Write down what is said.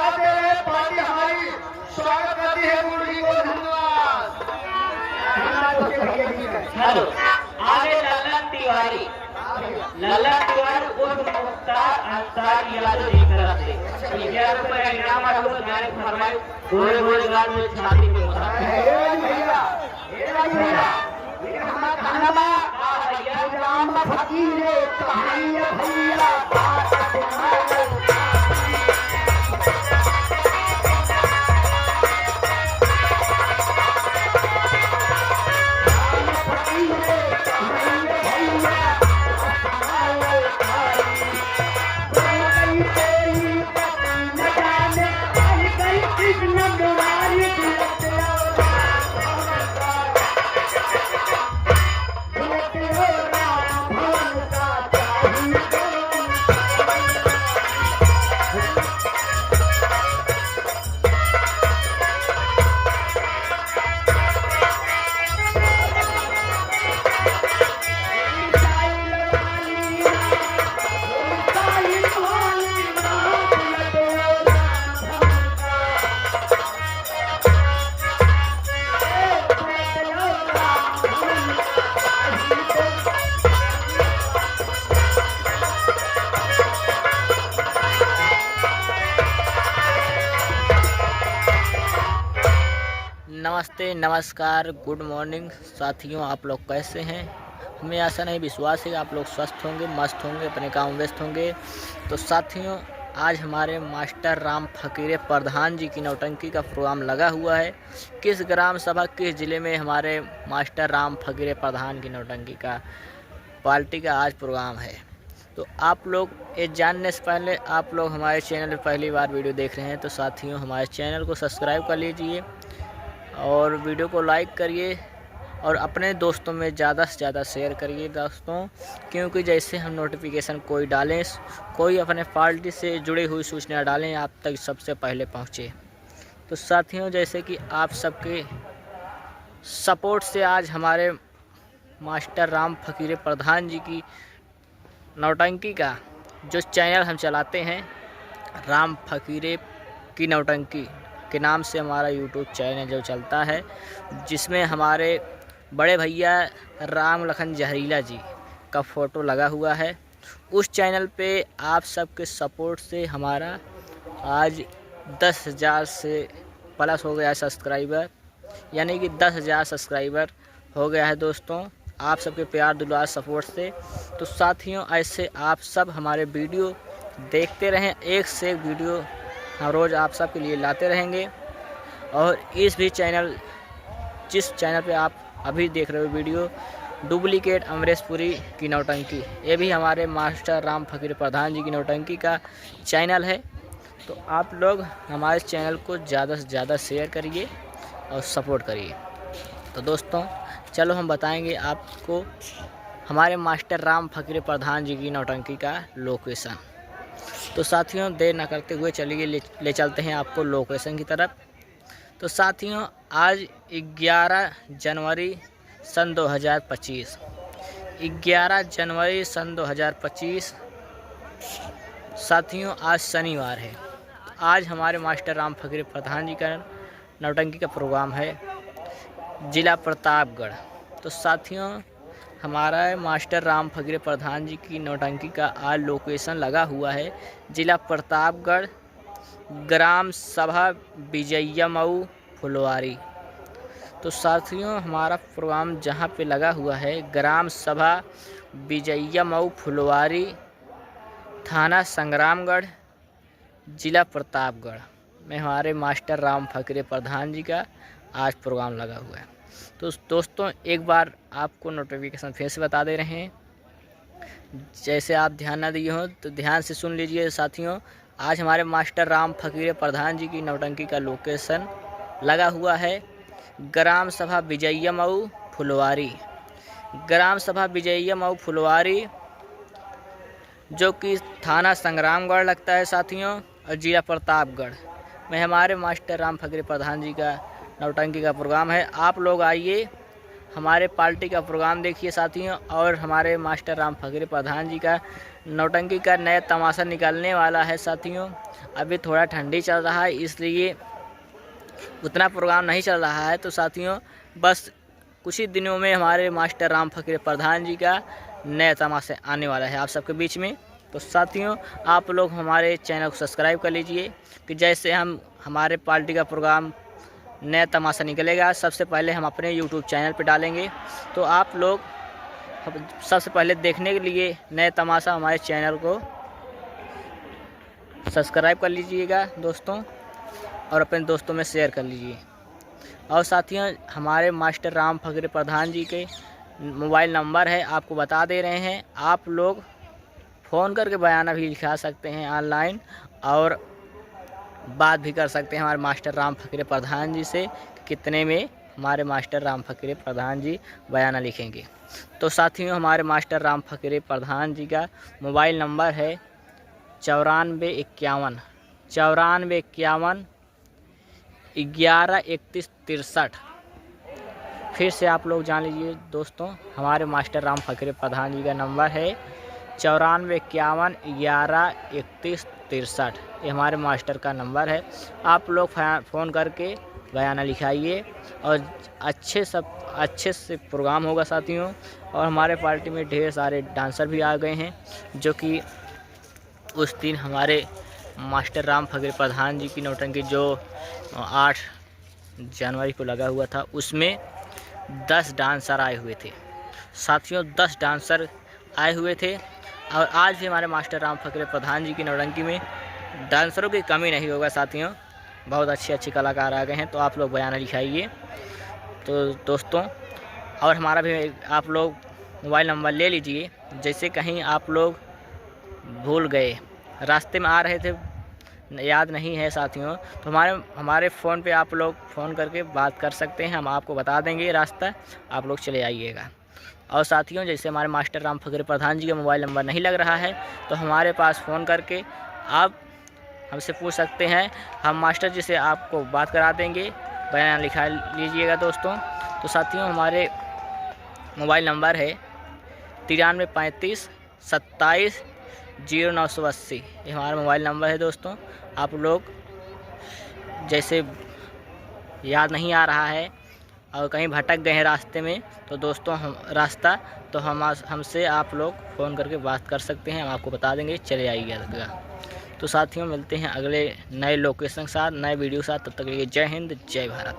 आते रहे पार्टी हमारी स्वागत करती है। गुरु जी को धन्यवाद। हेलो, आगे ललन तिवारी उर्फ मुख्तार अंसारी यादव की तरफ से 11 रुपए इनाम और गाने फरमाए गोरे गोरे गाल में छाती पे उतारा। फकीर भैया भैया नमस्ते, नमस्कार, गुड मॉर्निंग साथियों। आप लोग कैसे हैं? हमें आशा नहीं विश्वास है कि आप लोग स्वस्थ होंगे, मस्त होंगे, अपने काम में व्यस्त होंगे। तो साथियों, आज हमारे मास्टर राम फकीरे प्रधान जी की नौटंकी का प्रोग्राम लगा हुआ है। किस ग्राम सभा, किस ज़िले में हमारे मास्टर राम फकीरे प्रधान की नौटंकी का पार्टी का आज प्रोग्राम है। तो आप लोग ये जानने से पहले आप लोग हमारे चैनल पर पहली बार वीडियो देख रहे हैं तो साथियों हमारे चैनल को सब्सक्राइब कर लीजिए और वीडियो को लाइक करिए और अपने दोस्तों में ज़्यादा से ज़्यादा शेयर करिए दोस्तों, क्योंकि जैसे हम नोटिफिकेशन कोई डालें, कोई अपने पार्टी से जुड़ी हुई सूचना डालें, आप तक सबसे पहले पहुंचे। तो साथियों, जैसे कि आप सबके सपोर्ट से आज हमारे मास्टर राम फकीरे प्रधान जी की नौटंकी का जो चैनल हम चलाते हैं, राम फकीरे की नौटंकी के नाम से हमारा यूट्यूब चैनल जो चलता है, जिसमें हमारे बड़े भैया राम लखन जहरीला जी का फ़ोटो लगा हुआ है। उस चैनल पे आप सबके सपोर्ट से हमारा आज 10,000 से प्लस हो गया सब्सक्राइबर, यानी कि 10,000 सब्सक्राइबर हो गया है दोस्तों, आप सबके प्यार दुलार सपोर्ट से। तो साथियों, ऐसे आप सब हमारे वीडियो देखते रहें, एक से एक वीडियो हम रोज़ आप सब के लिए लाते रहेंगे। और इस भी चैनल, जिस चैनल पे आप अभी देख रहे हो वीडियो, डुप्लीकेट अमरेशपुरी की नौटंकी, ये भी हमारे मास्टर राम फकीर प्रधान जी की नौटंकी का चैनल है। तो आप लोग हमारे चैनल को ज़्यादा से ज़्यादा शेयर करिए और सपोर्ट करिए। तो दोस्तों, चलो हम बताएंगे आपको हमारे मास्टर राम फकीर प्रधान जी की नौटंकी का लोकेशन। तो साथियों, देर ना करते हुए चलिए ले चलते हैं आपको लोकेशन की तरफ। तो साथियों, आज 11 जनवरी सन 2025, 11 जनवरी सन 2025 साथियों, आज शनिवार है। आज हमारे मास्टर राम फकीर प्रधान जी का नौटंकी का प्रोग्राम है जिला प्रतापगढ़। तो साथियों, हमारा मास्टर राम फकीरे प्रधान जी की नौटंकी का आज लोकेशन लगा हुआ है जिला प्रतापगढ़, ग्राम सभा विजयिया मऊ फुलवारी। तो साथियों, हमारा प्रोग्राम जहां पे लगा हुआ है, ग्राम सभा विजयिया मऊ फुलवारी, थाना संग्रामगढ़, जिला प्रतापगढ़ में हमारे मास्टर राम फकीरे प्रधान जी का आज प्रोग्राम लगा हुआ है। तो दोस्तों, एक बार आपको नोटिफिकेशन फिर से बता दे रहे हैं, जैसे आप ध्यान ना दिए हो तो ध्यान से सुन लीजिए साथियों। आज हमारे मास्टर राम फकीरे प्रधान जी की नौटंकी का लोकेशन लगा हुआ है ग्राम सभा विजयिया मऊ फुलवारी, ग्राम सभा विजयिया मऊ फुलवारी, जो कि थाना संग्रामगढ़ लगता है साथियों, और जिला प्रतापगढ़ में हमारे मास्टर राम फकीरे प्रधान जी का नौटंकी का प्रोग्राम है। आप लोग आइए हमारे पार्टी का प्रोग्राम देखिए साथियों। और हमारे मास्टर राम फकीरे प्रधान जी का नौटंकी का नया तमाशा निकलने वाला है साथियों। अभी थोड़ा ठंडी चल रहा है इसलिए उतना प्रोग्राम नहीं चल रहा है। तो साथियों बस कुछ ही दिनों में हमारे मास्टर राम फकीरे प्रधान जी का नया तमाशा आने वाला है आप सबके बीच में। तो साथियों आप लोग हमारे चैनल को सब्सक्राइब कर लीजिए कि जैसे हमारे पार्टी का प्रोग्राम नया तमाशा निकलेगा सबसे पहले हम अपने यूट्यूब चैनल पर डालेंगे। तो आप लोग सबसे पहले देखने के लिए नए तमाशा हमारे चैनल को सब्सक्राइब कर लीजिएगा दोस्तों, और अपने दोस्तों में शेयर कर लीजिए। और साथियों हमारे मास्टर राम फकीरे प्रधान जी के मोबाइल नंबर है आपको बता दे रहे हैं। आप लोग फ़ोन करके बयाना भी लिखा सकते हैं ऑनलाइन, और बात भी कर सकते हैं हमारे मास्टर राम फकीरे प्रधान जी से कितने में हमारे मास्टर राम फकीरे प्रधान जी बयाना लिखेंगे। तो साथियों हमारे मास्टर राम फकीरे प्रधान जी का मोबाइल नंबर है 9451 113163। फिर से आप लोग जान लीजिए दोस्तों, हमारे मास्टर राम फकीरे प्रधान जी का नंबर है 9451 113163। ये हमारे मास्टर का नंबर है। आप लोग फ़ोन करके बयाना लिखाइए और अच्छे से प्रोग्राम होगा साथियों। और हमारे पार्टी में ढेर सारे डांसर भी आ गए हैं, जो कि उस दिन हमारे मास्टर राम फकीरे प्रधान जी की नौटंकी जो 8 जनवरी को लगा हुआ था उसमें 10 डांसर आए हुए थे साथियों। 10 डांसर आए हुए थे। और आज भी हमारे मास्टर राम फकीरे प्रधान जी की नौटंकी में डांसरों की कमी नहीं होगा साथियों। बहुत अच्छे कलाकार आ गए हैं। तो आप लोग बयाना लिखाइए तो दोस्तों। और हमारा भी आप लोग मोबाइल नंबर ले लीजिए, जैसे कहीं आप लोग भूल गए, रास्ते में आ रहे थे याद नहीं है साथियों, तो हमारे फ़ोन पे आप लोग फ़ोन करके बात कर सकते हैं। हम आपको बता देंगे रास्ता, आप लोग चले आइएगा। और साथियों जैसे हमारे मास्टर राम फकीरे प्रधान जी का मोबाइल नंबर नहीं लग रहा है तो हमारे पास फ़ोन करके आप हमसे पूछ सकते हैं। हम मास्टर जी से आपको बात करा देंगे, बयान लिखा लीजिएगा दोस्तों। तो साथियों हमारे मोबाइल नंबर है 9335 27 0980। ये हमारा मोबाइल नंबर है दोस्तों। आप लोग जैसे याद नहीं आ रहा है और कहीं भटक गए हैं रास्ते में तो दोस्तों हमसे आप लोग फ़ोन करके बात कर सकते हैं। हम आपको बता देंगे, चले आइएगा। तो साथियों मिलते हैं अगले नए लोकेशन के साथ, नए वीडियो के साथ। तब तक के लिए जय हिंद जय भारत।